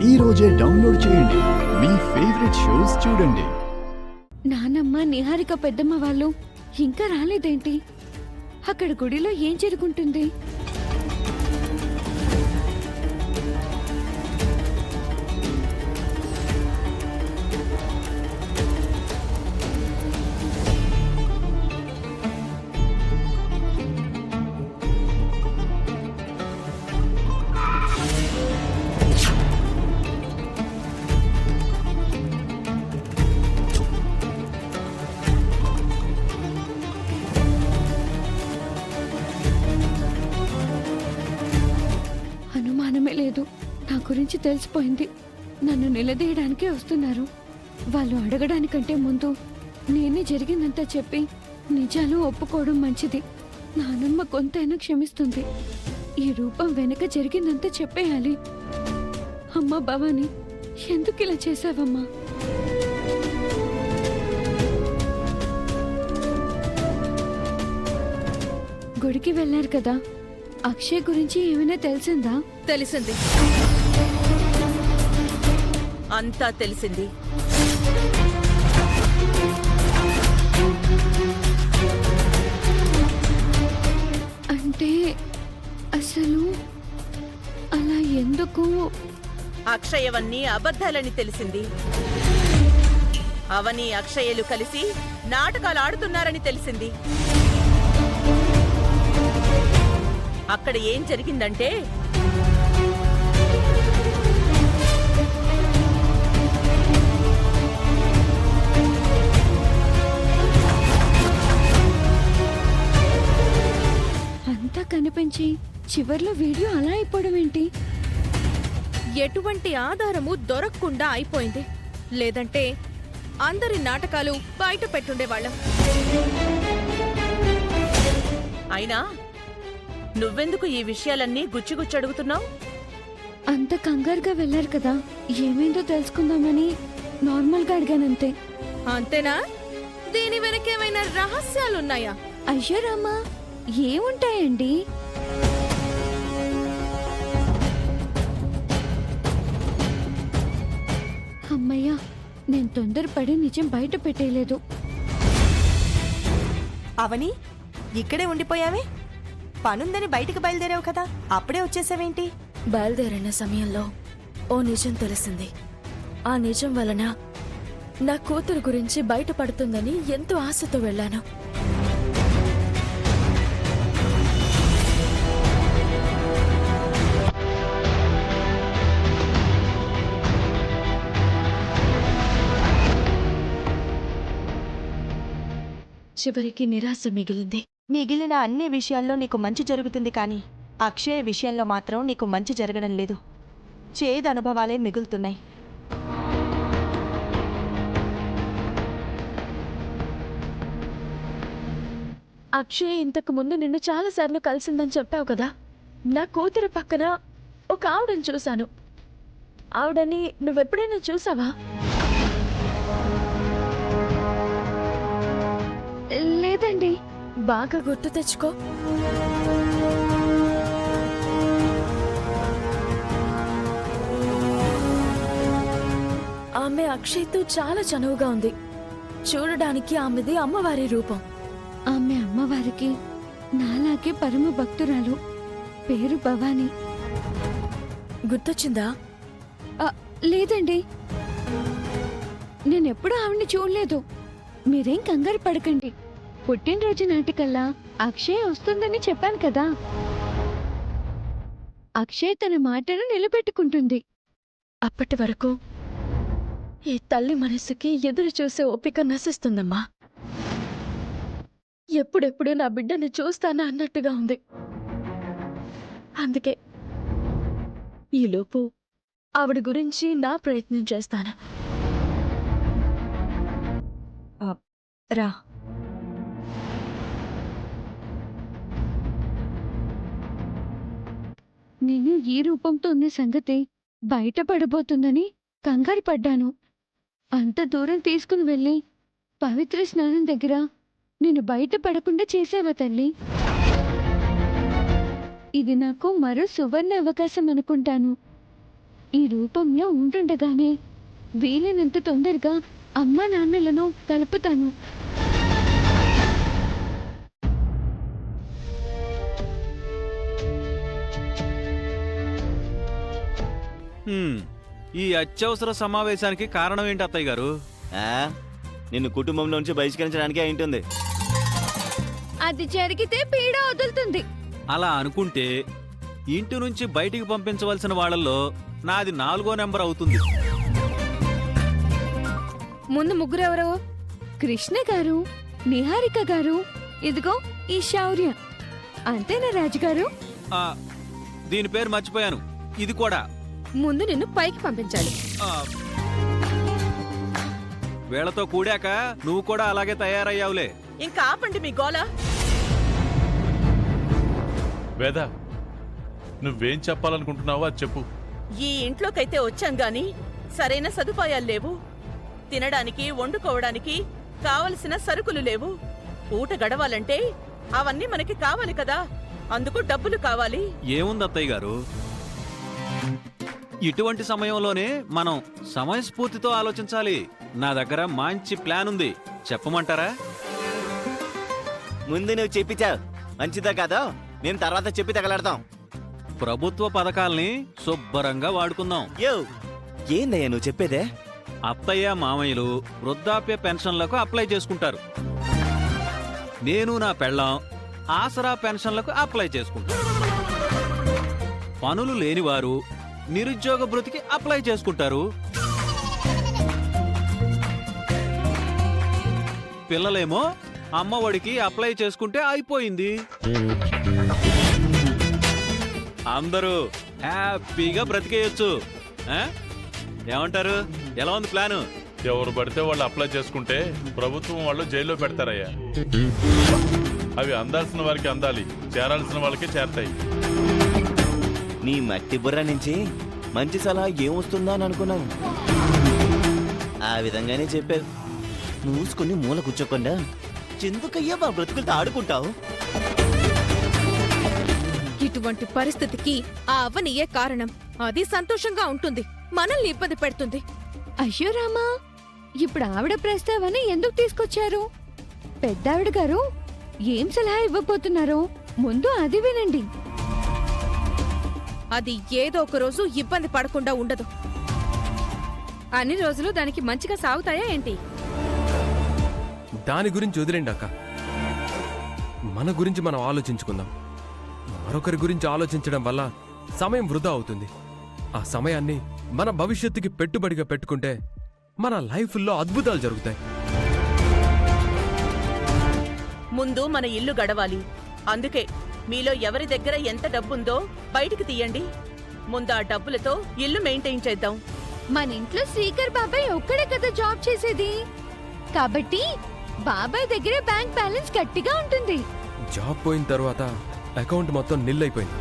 ఈ రోజే డౌన్లోడ్ చేయండి. మీ ఫేవరెట్ షోస్ చూడండి. నానమ్మ నిహారిక పెద్దమ్మ వాళ్ళు ఇంకా రాలేదేంటి? అక్కడ గుడిలో ఏం జరుగుంటుంది? అనుమానమే లేదు, నా గురించి తెలిసిపోయింది. నన్ను నిలదీయడానికే వస్తున్నారు. వాళ్ళు అడగడానికంటే ముందు నేనే జరిగిందంతా చెప్పి నిజాలు ఒప్పుకోవడం మంచిది. నానమ్మ కొంతైనా క్షమిస్తుంది. ఈ రూపం వెనక జరిగిందంతా చెప్పేయాలి. అమ్మా భవాని, ఎందుకు ఇలా చేశావమ్మా? గుడికి వెళ్ళారు కదా, అక్షయ్ గురించి ఏమైనా తెలిసిందా? తెలిసింది, అంతా తెలిసింది. అంటే అసలు అలా ఎందుకు? అక్షయవన్నీ అబద్ధాలని తెలిసింది. అవని అక్షయలు కలిసి నాటకాలు ఆడుతున్నారని తెలిసింది. అక్కడ ఏం జరిగిందంటే, అంతా కనిపించి చివర్లో వీడియో అలా అయిపోవడం ఏంటి? ఎటువంటి ఆధారము దొరకకుండా అయిపోయింది. లేదంటే అందరి నాటకాలు బయట పెట్టుండేవాళ్ళం. అయినా నువ్వెందుకు ఈ విషయాలన్నీ గుచ్చిగుచ్చడుగుతున్నావు? అంత కంగారుగా వెళ్ళారు కదా, ఏమైందో తెలుసుకుందామని నార్మల్గా అడిగానంతే. అంతేనా? దీని వెనకేమైనా రహస్యాలున్నాయా? అయ్యో రామా, ఏముంటాయండి? అమ్మయ్యా, నేను తొందరపడి నిజం బయట పెట్టేయలేదు. అవని, ఇక్కడే ఉండిపోయావే? పనుందని బయటికి బయలుదేరావు కదా, అప్పుడే వచ్చేసావేంటి? బయలుదేరిన సమయంలో ఓ నిజం తెలిసింది. ఆ నిజం వలన నా కూతురు గురించి బయటపడుతుందని ఎంతో ఆశతో వెళ్ళాను. చివరికి నిరాశ మిగిలింది. మిగిలిన అన్ని విషయాల్లో నీకు మంచి జరుగుతుంది, కానీ అక్షయ విషయంలో మాత్రం నీకు మంచి జరగడం లేదు. చేదు అనుభవాలే మిగులుతున్నాయి. అక్షయ్ ఇంతకు ముందు నిన్ను చాలాసార్లు కలిసిందని చెప్పావు కదా. నా కూతురు పక్కన ఒక ఆవిడని చూశాను. ఆవిడని నువ్వెప్పుడైనా చూసావా? లేదండి. బాగా గుర్తు తెచ్చుకో. ఆమె అక్షయ్తో చాలా చనువుగా ఉంది. చూడడానికి ఆమెది అమ్మవారి రూపం. ఆమె అమ్మవారికి నాలాగే పరమ భక్తురాలు. పేరు భవాని. గుర్తొచ్చిందా? లేదండి, నేనెప్పుడు ఆవిడ్ని చూడలేదు. మీరేం కంగారు పడకండి. పుట్టినరోజు నాటికల్లా అక్షయ్ వస్తుందని చెప్పాను కదా. అక్షయ్ తన మాటను నిలబెట్టుకుంటుంది. అప్పటి వరకు ఈ తల్లి మనసుకి ఎదురు చూసే ఓపిక నశిస్తుందమ్మా. ఎప్పుడెప్పుడు నా బిడ్డని చూస్తానా అన్నట్టుగా ఉంది. అందుకే ఈలోపు ఆవిడ గురించి నా ప్రయత్నం చేస్తాను. రా. నేను ఈ రూపంతో ఉన్న సంగతి బయటపడబోతుందని కంగారు పడ్డాను. అంత దూరం తీసుకుని వెళ్ళి పవిత్ర స్నానం దగ్గర నేను బయటపడకుండా చేసావా తల్లి? ఇది నాకు మరో సువర్ణ అవకాశం అనుకుంటాను. ఈ రూపంలో ఉంటుండగానే వీలైనంత తొందరగా అమ్మా నాన్నలను కలుపుతాను. ఈ అత్యవసర సమావేశానికి కారణం ఏంటి అత్తయ్య గారు? నిన్ను కుటుంబంలోంచి బహిష్కరించడానికి అయింటుంది. అది జరిగితే పీడ వదులుతుంది. అలా అనుకుంటే ఇంటి నుంచి బయటికి పంపించవలసిన వాళ్ళల్లో నాది 4వ నెంబర్ అవుతుంది. ముందు ముగ్గురెవరో? కృష్ణ గారు, నిహారిక గారు, ఇదిగో ఈ శౌర్య. అంతేనా రాజుగారు? ఆ, దీని పేరు మర్చిపోయాను. ఇది కూడా. ముందు నిన్ను పైకి పంపించాలి. ఆ, వీళ్ళతో కూడాక నువ్వు కూడా అలాగే తయారయ్యావులే. ఇంకా ఆపండి మీ గోల. వేద, నువ్వేం చెప్పాలనుకుంటున్నావో అది చెప్పు. ఈ ఇంట్లోకైతే వచ్చాం గాని సరైన సదుపాయాలు లేవు. తినడానికి, వండుకోవడానికి కావలసిన సరుకులు లేవు. పూట గడవాలంటే అవన్నీ మనకి కావాలి కదా, అందుకు డబ్బులు కావాలి. ఏముంది అత్తయ్య గారు, ఇటువంటి సమయంలోనే మనం సమయస్ఫూర్తితో ఆలోచించాలి. నా దగ్గర మంచి ప్లాన్ ఉంది, చెప్పమంటారా? ముందు నువ్వు చెప్పిచావు, మంచిదా కాదో నేను తర్వాత చెప్పి తగలాడతాం. ప్రభుత్వ పథకాల్ని శుభ్రంగా వాడుకుందాం. యో, ఏందయ్యా నువ్వు చెప్పేదే? అత్తయ్య మామయ్యలు వృద్ధాప్య పెన్షన్లకు అప్లై చేసుకుంటారు. నేను నా పెళ్ళాం ఆసరా పెన్షన్లకు అప్లై చేసుకుంటాను. పనులు లేనివారు నిరుద్యోగ భృతికి అప్లై చేసుకుంటారు. పిల్లలేమో అమ్మ ఒడికి అప్లై చేసుకుంటే అయిపోయింది. అందరూ హ్యాపీగా బ్రతికేయొచ్చు. ఏమంటారు? ఎలా ఉంది ప్లాను? ఎవరు పడితే వాళ్ళు అప్లై చేసుకుంటే ప్రభుత్వం వాళ్ళు జైల్లో పెడతారయ్యా. అవి అందాల్సిన వారికి అందాలి, చేరాల్సిన వాళ్ళకే చేరతాయి. నీ మట్టి బుర్ర నుంచి మంచి సలహా ఏమొస్తుందా అని అనుకున్నాను. ఆ విధంగానే చెప్పావు. మూసుకుని మూల కూర్చోకుండా ఎందుకయ్యా మా బ్రతుకులతో ఆడుకుంటావు? ఇటువంటి పరిస్థితికి ఆ అవ్వనియే కారణం. అది సంతోషంగా ఉంటుంది, మనల్ని ఇబ్బంది పెడుతుంది. అయ్యో రామా, ఇప్పుడు ఆవిడ ప్రస్తావన ఎందుకు తీసుకొచ్చారు? పెద్దావిడ గారు ఏం సలహా ఇవ్వబోతున్నారో ముందు అది వినండి. అది ఏదో ఒక రోజు ఇబ్బంది పడకుండా ఉండదు. అన్ని రోజులు దానికి మంచిగా సాగుతాయా ఏంటి? దాని గురించి వదిలేండి అక్క. మన గురించి మనం ఆలోచించుకుందాం. మరొకరి గురించి ఆలోచించడం వల్ల సమయం వృధా అవుతుంది. ఆ సమయాన్ని మన భవిష్యత్తుకి పెట్టుబడిగా పెట్టుకుంటే మన లైఫ్లో అద్భుతాలు జరుగుతాయి. ముందు మన ఇల్లు గడవాలి. అందుకే మీలో ఎవరి దగ్గర ఎంత డబ్బుందో బయటికి తీయండి. ముందు ఆ డబ్బులతో ఇల్లు మెయింటైన్ చేద్దాం. మన ఇంట్లో శ్రీకర్ బాబాయ్ ఒక్కడే కదా జాబ్ చేసేది, కాబట్టి బాబాయ్ దగ్గర బ్యాంక్ బ్యాలెన్స్ గట్టిగా ఉంటుంది. జాబ్ పోయిన తర్వాత అకౌంట్ మొత్తం నిల్ అయిపోయింది.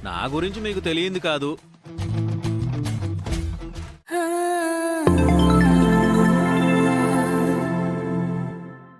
నా గురించి మీకు తెలియంది కాదు,